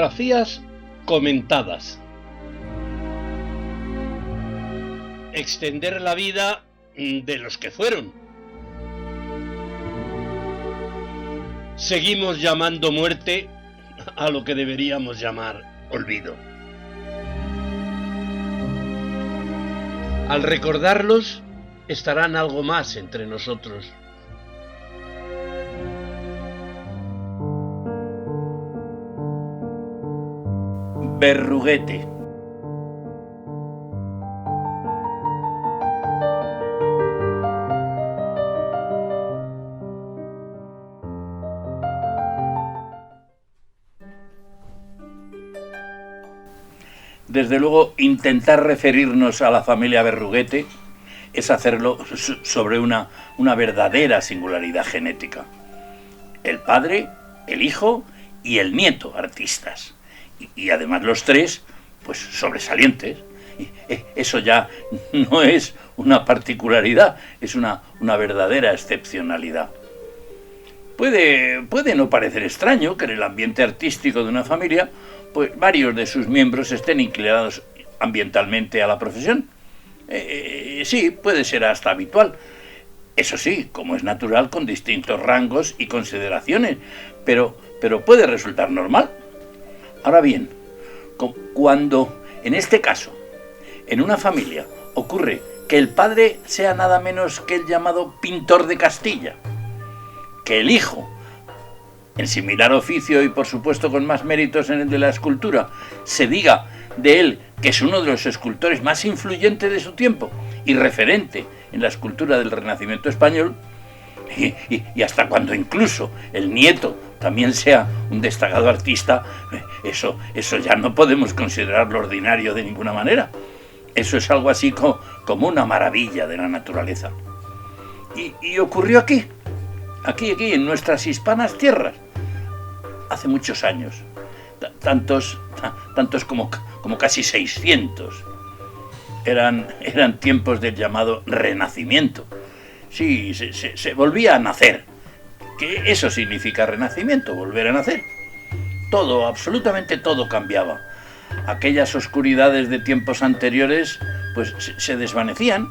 Biografías comentadas. Extender la vida de los que fueron. Seguimos llamando muerte a lo que deberíamos llamar olvido. Al recordarlos, estarán algo más entre nosotros. Berruguete. Desde luego, intentar referirnos a la familia Berruguete es hacerlo sobre una verdadera singularidad genética. El padre, el hijo y el nieto artistas. Y además los tres, pues sobresalientes. Eso ya no es una particularidad, es una verdadera excepcionalidad. Puede no parecer extraño que en el ambiente artístico de una familia, pues varios de sus miembros estén inclinados ambientalmente a la profesión. Sí, puede ser hasta habitual. Eso sí, como es natural, con distintos rangos y consideraciones, pero puede resultar normal. Ahora bien, cuando, en este caso, en una familia ocurre que el padre sea nada menos que el llamado pintor de Castilla, que el hijo, en similar oficio y por supuesto con más méritos en el de la escultura, se diga de él que es uno de los escultores más influyentes de su tiempo y referente en la escultura del Renacimiento español, y hasta cuando incluso el nieto también sea un destacado artista, eso ya no podemos considerarlo ordinario de ninguna manera. Eso es algo así como una maravilla de la naturaleza. Y ocurrió aquí en nuestras hispanas tierras, hace muchos años, tantos como casi 600. Eran tiempos del llamado Renacimiento. Sí, se volvía a nacer. ¿Qué eso significa renacimiento? Volver a nacer. Todo, absolutamente todo cambiaba. Aquellas oscuridades de tiempos anteriores pues se desvanecían,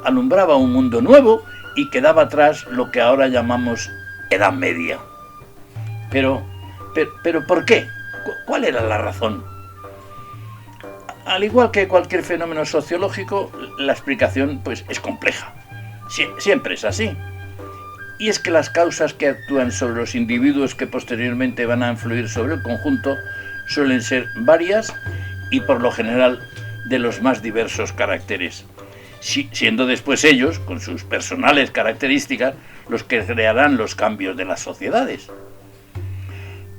alumbraba un mundo nuevo y quedaba atrás lo que ahora llamamos Edad Media. Pero ¿por qué? ¿Cuál era la razón? Al igual que cualquier fenómeno sociológico, la explicación pues es compleja. Siempre es así. Y es que las causas que actúan sobre los individuos que posteriormente van a influir sobre el conjunto suelen ser varias y por lo general de los más diversos caracteres, siendo después ellos, con sus personales características, los que crearán los cambios de las sociedades.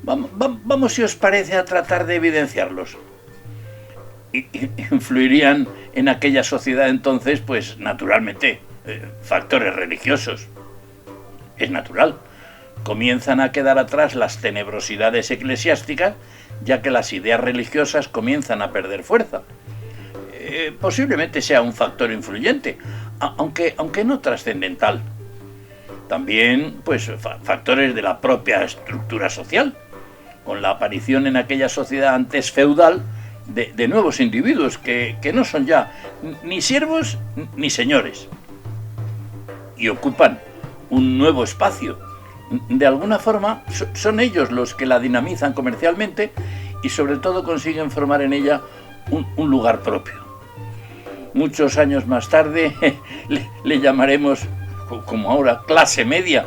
Vamos, si os parece, a tratar de evidenciarlos. Influirían en aquella sociedad entonces, pues naturalmente, factores religiosos. Es natural. Comienzan a quedar atrás las tenebrosidades eclesiásticas, ya que las ideas religiosas comienzan a perder fuerza. Posiblemente sea un factor influyente, aunque no trascendental. También, pues, factores de la propia estructura social, con la aparición en aquella sociedad antes feudal de nuevos individuos que no son ya ni siervos ni señores, y ocupan un nuevo espacio. De alguna forma son ellos los que la dinamizan comercialmente y sobre todo consiguen formar en ella un lugar propio. Muchos años más tarde le llamaremos, como ahora, clase media.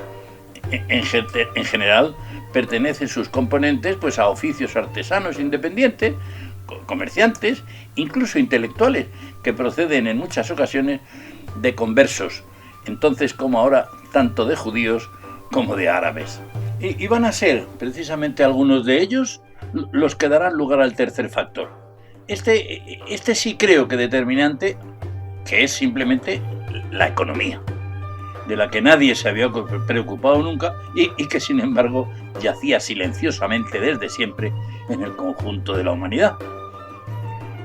En general pertenecen sus componentes pues a oficios artesanos independientes, comerciantes, incluso intelectuales, que proceden en muchas ocasiones de conversos, entonces como ahora, tanto de judíos como de árabes. Y van a ser precisamente algunos de ellos los que darán lugar al tercer factor. Este sí creo que determinante, que es simplemente la economía, de la que nadie se había preocupado nunca y que sin embargo yacía silenciosamente desde siempre en el conjunto de la humanidad.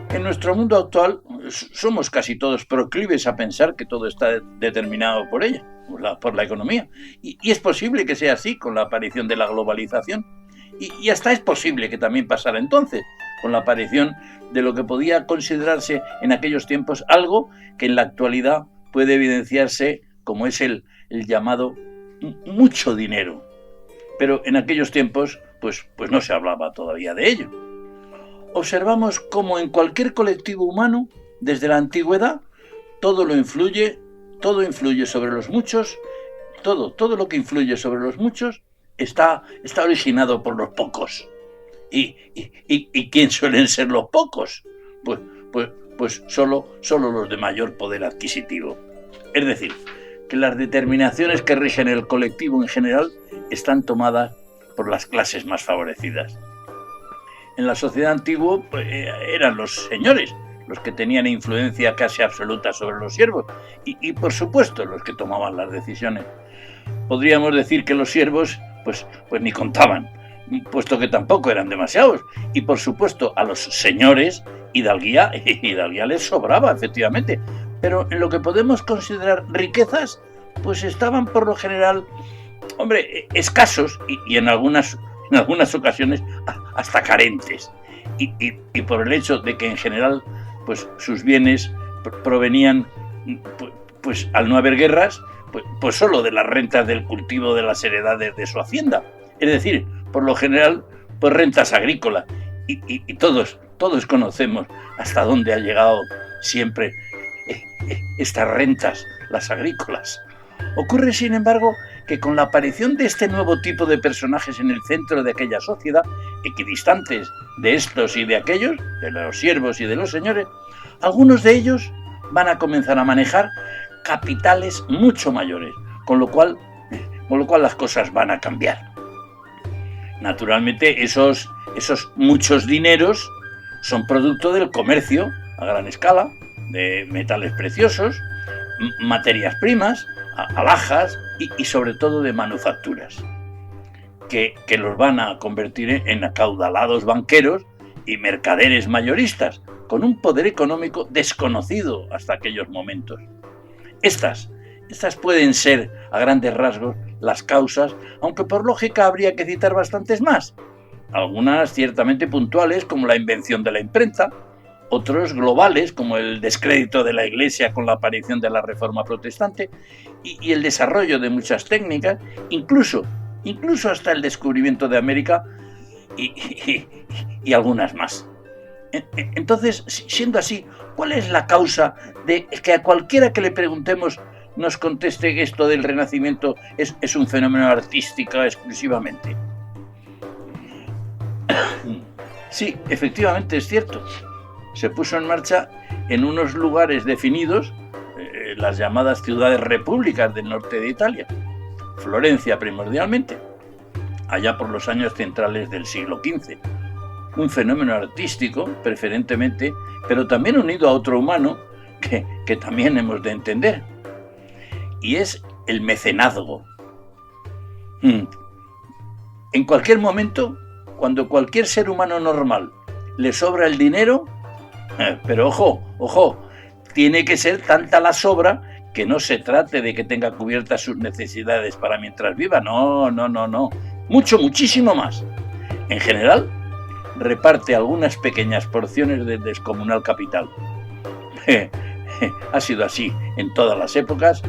En nuestro mundo actual somos casi todos proclives a pensar que todo está determinado por ella, por la economía. Y es posible que sea así con la aparición de la globalización. Y hasta es posible que también pasara entonces, con la aparición de lo que podía considerarse en aquellos tiempos algo que en la actualidad puede evidenciarse como es el llamado mucho dinero. Pero en aquellos tiempos pues no se hablaba todavía de ello. Observamos cómo en cualquier colectivo humano, desde la antigüedad, todo influye sobre los muchos, todo lo que influye sobre los muchos está originado por los pocos. ¿Y quién suelen ser los pocos? Pues solo los de mayor poder adquisitivo. Es decir, que las determinaciones que rigen el colectivo en general están tomadas por las clases más favorecidas. En la sociedad antigua eran los señores los que tenían influencia casi absoluta sobre los siervos y por supuesto los que tomaban las decisiones. Podríamos decir que los siervos pues ni contaban, puesto que tampoco eran demasiados, y por supuesto a los señores hidalguía les sobraba, efectivamente, pero en lo que podemos considerar riquezas, pues estaban por lo general, escasos y en algunas ocasiones hasta carentes, y por el hecho de que en general pues sus bienes provenían, pues al no haber guerras, pues solo de las rentas del cultivo de las heredades de su hacienda, es decir, por lo general, pues rentas agrícolas, y todos conocemos hasta dónde ha llegado siempre estas rentas, las agrícolas. Ocurre, sin embargo, que con la aparición de este nuevo tipo de personajes en el centro de aquella sociedad, equidistantes de estos y de aquellos, de los siervos y de los señores, algunos de ellos van a comenzar a manejar capitales mucho mayores, con lo cual las cosas van a cambiar. Naturalmente, esos muchos dineros son producto del comercio a gran escala, de metales preciosos, materias primas, alhajas y sobre todo de manufacturas, que los van a convertir en acaudalados banqueros y mercaderes mayoristas, con un poder económico desconocido hasta aquellos momentos. Estas pueden ser, a grandes rasgos, las causas, aunque por lógica habría que citar bastantes más. Algunas ciertamente puntuales, como la invención de la imprenta, otros globales, como el descrédito de la Iglesia con la aparición de la Reforma Protestante y el desarrollo de muchas técnicas, incluso hasta el descubrimiento de América y algunas más. Entonces, siendo así, ¿cuál es la causa de que a cualquiera que le preguntemos nos conteste que esto del Renacimiento es un fenómeno artístico exclusivamente? Sí, efectivamente es cierto. Se puso en marcha en unos lugares definidos, las llamadas ciudades repúblicas del norte de Italia, Florencia primordialmente, allá por los años centrales del siglo XV. Un fenómeno artístico, preferentemente, pero también unido a otro humano que también hemos de entender, y es el mecenazgo. En cualquier momento, cuando cualquier ser humano normal le sobra el dinero, pero ojo, tiene que ser tanta la sobra que no se trate de que tenga cubiertas sus necesidades para mientras viva, no, muchísimo más. En general, reparte algunas pequeñas porciones del descomunal capital. Ha sido así en todas las épocas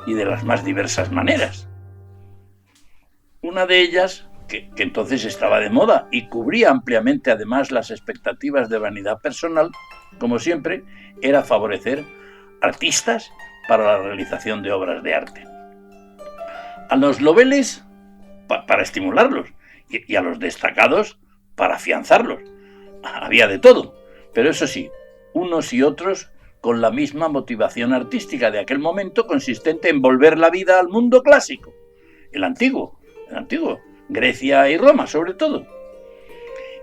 y de las más diversas maneras. Una de ellas, que entonces estaba de moda y cubría ampliamente además las expectativas de vanidad personal, como siempre, era favorecer artistas para la realización de obras de arte. A los noveles para estimularlos y a los destacados para afianzarlos. Había de todo, pero eso sí, unos y otros con la misma motivación artística de aquel momento, consistente en volver la vida al mundo clásico, el antiguo, Grecia y Roma sobre todo.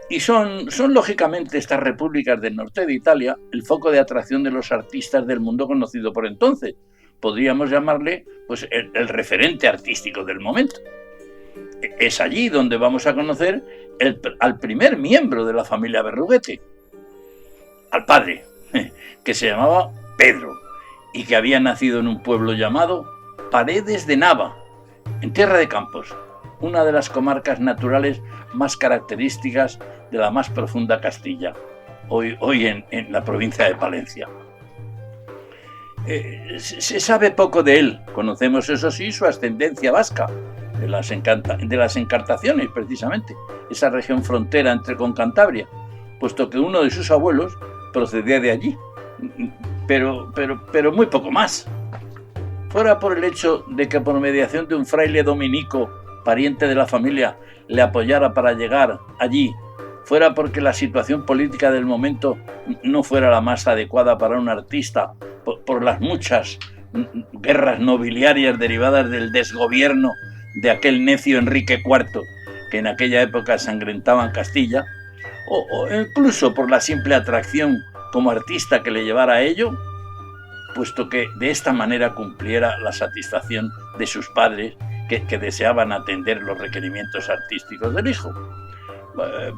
Y son lógicamente estas repúblicas del norte de Italia el foco de atracción de los artistas del mundo conocido por entonces. Podríamos llamarle pues el referente artístico del momento. Es allí donde vamos a conocer al primer miembro de la familia Berruguete, al padre, que se llamaba Pedro y que había nacido en un pueblo llamado Paredes de Nava, en Tierra de Campos, una de las comarcas naturales más características de la más profunda Castilla, hoy en la provincia de Palencia. Se sabe poco de él. Conocemos, eso sí, su ascendencia vasca, de las Encartaciones, precisamente, esa región frontera con Cantabria, puesto que uno de sus abuelos procedía de allí, pero muy poco más. Fuera por el hecho de que por mediación de un fraile dominico, pariente de la familia, le apoyara para llegar allí, fuera porque la situación política del momento no fuera la más adecuada para un artista, por las muchas guerras nobiliarias derivadas del desgobierno de aquel necio Enrique IV, que en aquella época sangrentaban Castilla, o incluso por la simple atracción como artista que le llevara a ello, puesto que de esta manera cumpliera la satisfacción de sus padres que deseaban atender los requerimientos artísticos del hijo.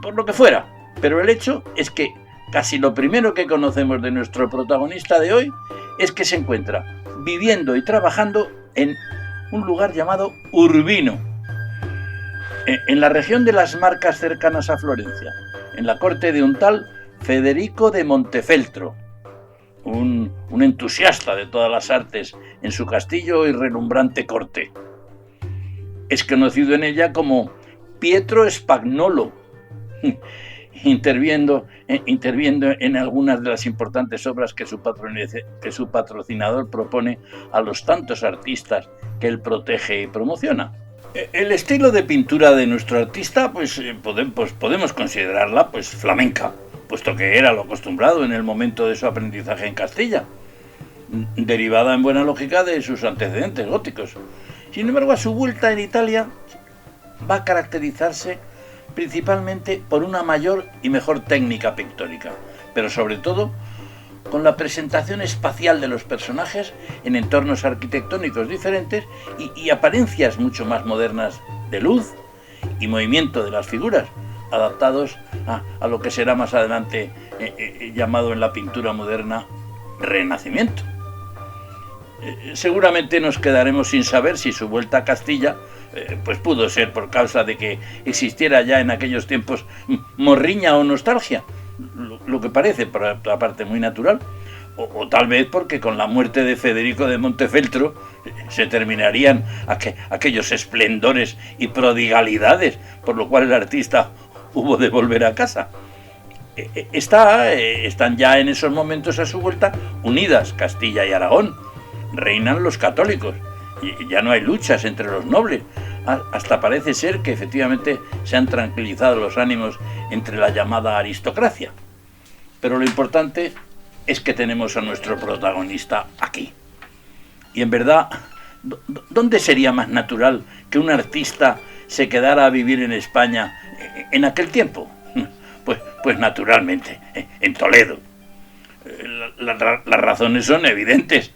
Por lo que fuera, pero el hecho es que casi lo primero que conocemos de nuestro protagonista de hoy es que se encuentra viviendo y trabajando en un lugar llamado Urbino, en la región de las Marcas cercanas a Florencia, en la corte de un tal Federico de Montefeltro, un entusiasta de todas las artes en su castillo y relumbrante corte. Es conocido en ella como Pietro Spagnolo, interviniendo en algunas de las importantes obras que su patrocinador propone a los tantos artistas que él protege y promociona. El estilo de pintura de nuestro artista, podemos considerarla flamenca, puesto que era lo acostumbrado en el momento de su aprendizaje en Castilla, derivada en buena lógica de sus antecedentes góticos. Sin embargo, a su vuelta en Italia va a caracterizarse principalmente por una mayor y mejor técnica pictórica, pero sobre todo con la presentación espacial de los personajes en entornos arquitectónicos diferentes y apariencias mucho más modernas de luz y movimiento de las figuras, adaptados a lo que será más adelante llamado en la pintura moderna Renacimiento. Seguramente nos quedaremos sin saber si su vuelta a Castilla pudo ser por causa de que existiera ya en aquellos tiempos morriña o nostalgia, lo que parece por otra parte muy natural, o tal vez porque con la muerte de Federico de Montefeltro se terminarían aquellos esplendores y prodigalidades, por lo cual el artista hubo de volver a casa. Están ya en esos momentos a su vuelta unidas Castilla y Aragón. Reinan los católicos y ya no hay luchas entre los nobles. Hasta parece ser que efectivamente se han tranquilizado los ánimos entre la llamada aristocracia. Pero lo importante es que tenemos a nuestro protagonista aquí. Y en verdad, ¿dónde sería más natural que un artista se quedara a vivir en España en aquel tiempo? Pues naturalmente, en Toledo. Las razones son evidentes,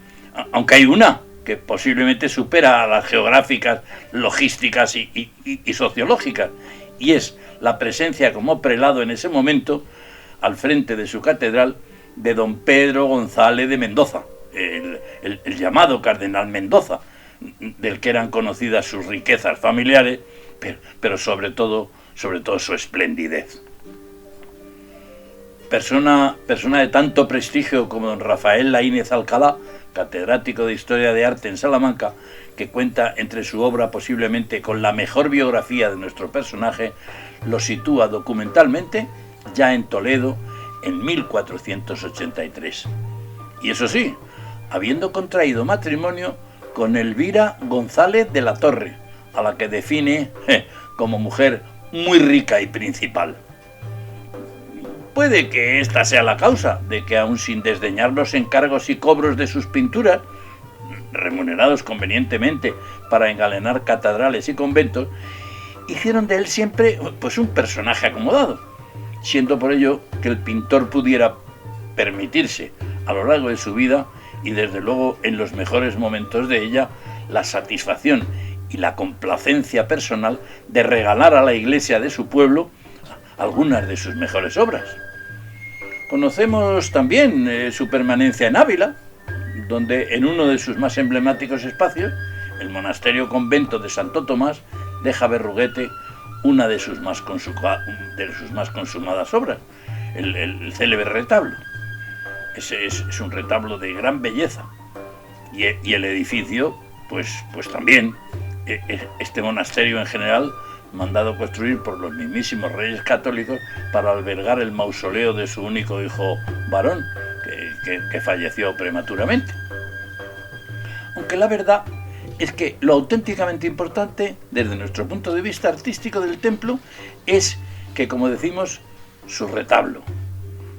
aunque hay una que posiblemente supera a las geográficas, logísticas y sociológicas, y es la presencia como prelado en ese momento, al frente de su catedral, de don Pedro González de Mendoza, el llamado cardenal Mendoza, del que eran conocidas sus riquezas familiares, pero sobre todo su esplendidez. Persona de tanto prestigio como don Rafael Laínez Alcalá, catedrático de Historia de Arte en Salamanca, que cuenta entre su obra posiblemente con la mejor biografía de nuestro personaje, lo sitúa documentalmente ya en Toledo en 1483. Y eso sí, habiendo contraído matrimonio con Elvira González de la Torre, a la que define como mujer muy rica y principal. Puede que esta sea la causa de que, aun sin desdeñar los encargos y cobros de sus pinturas, remunerados convenientemente para engalanar catedrales y conventos, hicieron de él siempre un personaje acomodado, siendo por ello que el pintor pudiera permitirse a lo largo de su vida, y desde luego en los mejores momentos de ella, la satisfacción y la complacencia personal de regalar a la iglesia de su pueblo algunas de sus mejores obras. Conocemos también su permanencia en Ávila, donde en uno de sus más emblemáticos espacios, el monasterio convento de Santo Tomás, deja Berruguete una de sus más consumadas obras, el célebre retablo. Ese es un retablo de gran belleza. Y el edificio, pues también, este monasterio en general, mandado construir por los mismísimos reyes católicos para albergar el mausoleo de su único hijo varón, que falleció prematuramente. Aunque la verdad es que lo auténticamente importante, desde nuestro punto de vista artístico del templo, es que, como decimos, su retablo,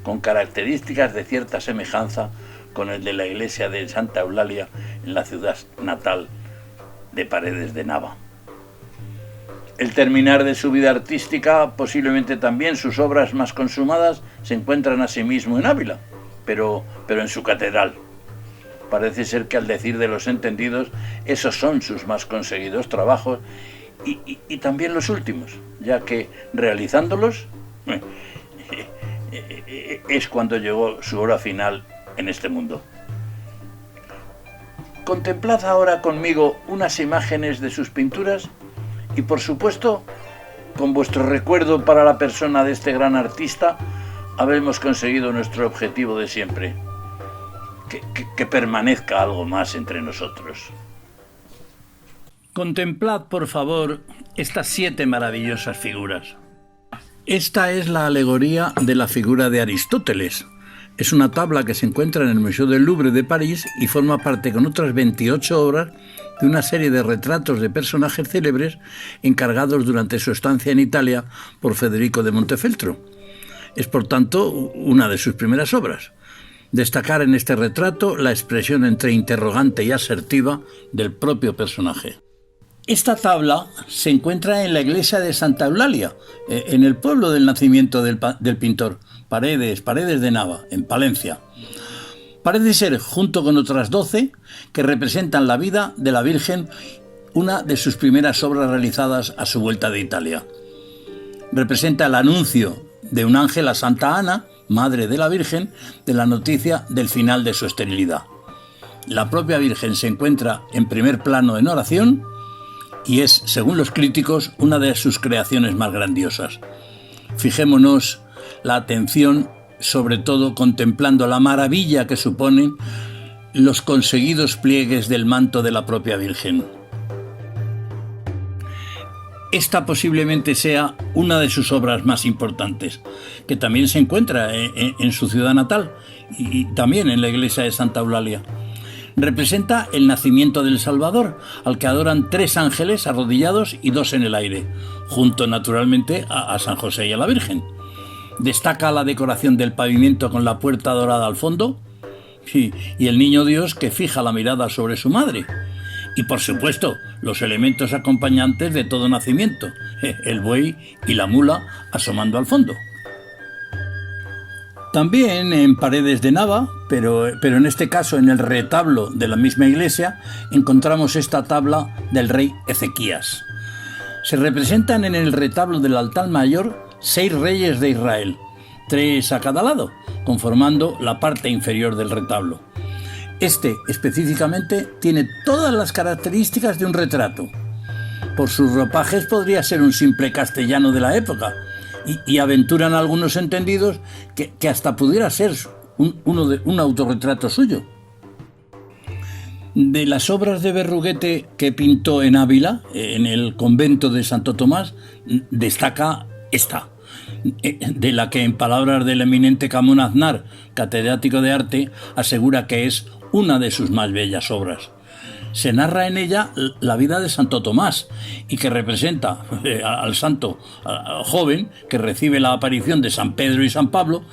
con características de cierta semejanza con el de la iglesia de Santa Eulalia en la ciudad natal de Paredes de Nava. El terminar de su vida artística, posiblemente también sus obras más consumadas, se encuentran asimismo en Ávila, pero en su catedral. Parece ser que, al decir de los entendidos, esos son sus más conseguidos trabajos y también los últimos, ya que realizándolos es cuando llegó su hora final en este mundo. Contemplad ahora conmigo unas imágenes de sus pinturas y, por supuesto, con vuestro recuerdo para la persona de este gran artista, habremos conseguido nuestro objetivo de siempre, que permanezca algo más entre nosotros. Contemplad, por favor, estas 7 maravillosas figuras. Esta es la alegoría de la figura de Aristóteles. Es una tabla que se encuentra en el Museo del Louvre de París y forma parte, con otras 28 obras, de una serie de retratos de personajes célebres encargados durante su estancia en Italia por Federico de Montefeltro. Es, por tanto, una de sus primeras obras. Destacar en este retrato la expresión entre interrogante y asertiva del propio personaje. Esta tabla se encuentra en la iglesia de Santa Eulalia, en el pueblo del nacimiento del pintor, Paredes de Nava, en Palencia. Parece ser, junto con otras 12, que representan la vida de la Virgen, una de sus primeras obras realizadas a su vuelta de Italia. Representa el anuncio de un ángel a Santa Ana, madre de la Virgen, de la noticia del final de su esterilidad. La propia Virgen se encuentra en primer plano en oración y es, según los críticos, una de sus creaciones más grandiosas. Fijémonos la atención, sobre todo contemplando la maravilla que suponen los conseguidos pliegues del manto de la propia Virgen. Esta posiblemente sea una de sus obras más importantes, que también se encuentra en su ciudad natal y también en la iglesia de Santa Eulalia. Representa el nacimiento del Salvador, al que adoran 3 ángeles arrodillados y 2 en el aire, junto naturalmente a San José y a la Virgen. Destaca la decoración del pavimento con la puerta dorada al fondo y el niño Dios que fija la mirada sobre su madre. Y, por supuesto, los elementos acompañantes de todo nacimiento, el buey y la mula asomando al fondo. También en Paredes de Nava, pero en este caso en el retablo de la misma iglesia, encontramos esta tabla del rey Ezequías. Se representan en el retablo del altar mayor 6 reyes de Israel, 3 a cada lado, conformando la parte inferior del retablo. Este, específicamente, tiene todas las características de un retrato. Por sus ropajes podría ser un simple castellano de la época, y aventuran algunos entendidos que hasta pudiera ser un autorretrato suyo. De las obras de Berruguete que pintó en Ávila, en el convento de Santo Tomás, destaca esta, de la que, en palabras del eminente Camón Aznar, catedrático de arte, asegura que es una de sus más bellas obras. Se narra en ella la vida de Santo Tomás y que representa al santo joven que recibe la aparición de San Pedro y San Pablo,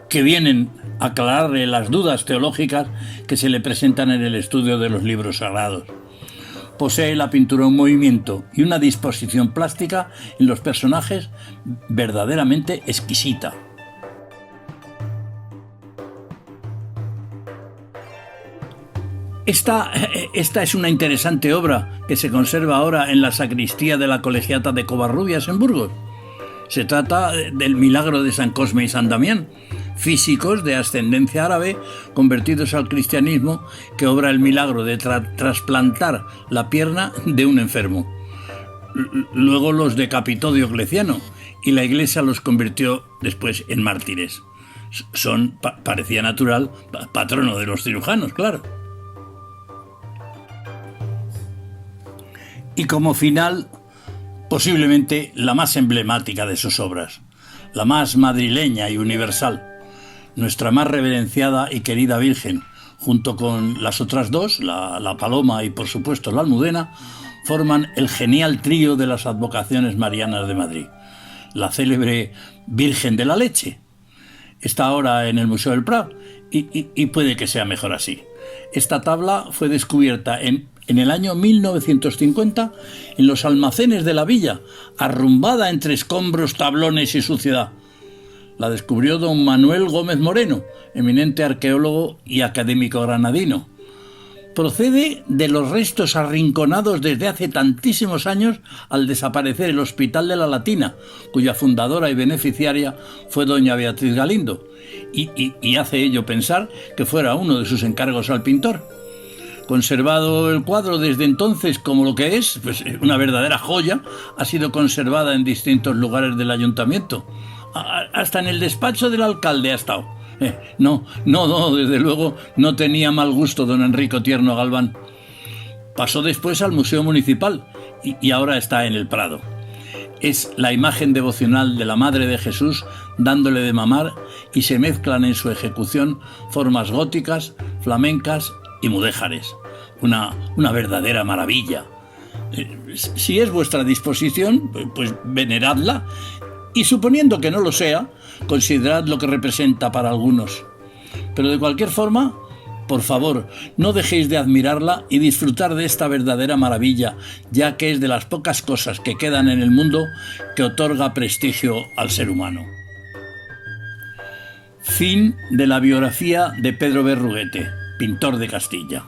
que vienen a aclararle las dudas teológicas que se le presentan en el estudio de los libros sagrados. Posee la pintura un movimiento y una disposición plástica en los personajes verdaderamente exquisita. Esta es una interesante obra que se conserva ahora en la sacristía de la Colegiata de Covarrubias en Burgos. Se trata del milagro de San Cosme y San Damián, físicos de ascendencia árabe convertidos al cristianismo, que obra el milagro de trasplantar la pierna de un enfermo. Luego los decapitó Diocleciano y la Iglesia los convirtió después en mártires. Son, parecía natural, patrono de los cirujanos, claro. Y como final, posiblemente la más emblemática de sus obras, la más madrileña y universal, nuestra más reverenciada y querida Virgen, junto con las otras dos, la Paloma y por supuesto la Almudena, forman el genial trío de las advocaciones marianas de Madrid. La célebre Virgen de la Leche está ahora en el Museo del Prado y puede que sea mejor así. Esta tabla fue descubierta en el año 1950 en los almacenes de la villa, arrumbada entre escombros, tablones y suciedad. La descubrió don Manuel Gómez Moreno, eminente arqueólogo y académico granadino. Procede de los restos arrinconados desde hace tantísimos años al desaparecer el Hospital de la Latina, cuya fundadora y beneficiaria fue doña Beatriz Galindo, y hace ello pensar que fuera uno de sus encargos al pintor. Conservado el cuadro desde entonces como lo que es, pues una verdadera joya, ha sido conservada en distintos lugares del ayuntamiento. Hasta en el despacho del alcalde ha estado. No, desde luego no tenía mal gusto don Enrico Tierno Galván. Pasó después al Museo Municipal y ahora está en el Prado. Es la imagen devocional de la Madre de Jesús dándole de mamar y se mezclan en su ejecución formas góticas, flamencas y mudéjares. Una verdadera maravilla. Si es vuestra disposición, pues veneradla, y suponiendo que no lo sea, considerad lo que representa para algunos. Pero de cualquier forma, por favor, no dejéis de admirarla y disfrutar de esta verdadera maravilla, ya que es de las pocas cosas que quedan en el mundo que otorga prestigio al ser humano. Fin de la biografía de Pedro Berruguete, pintor de Castilla.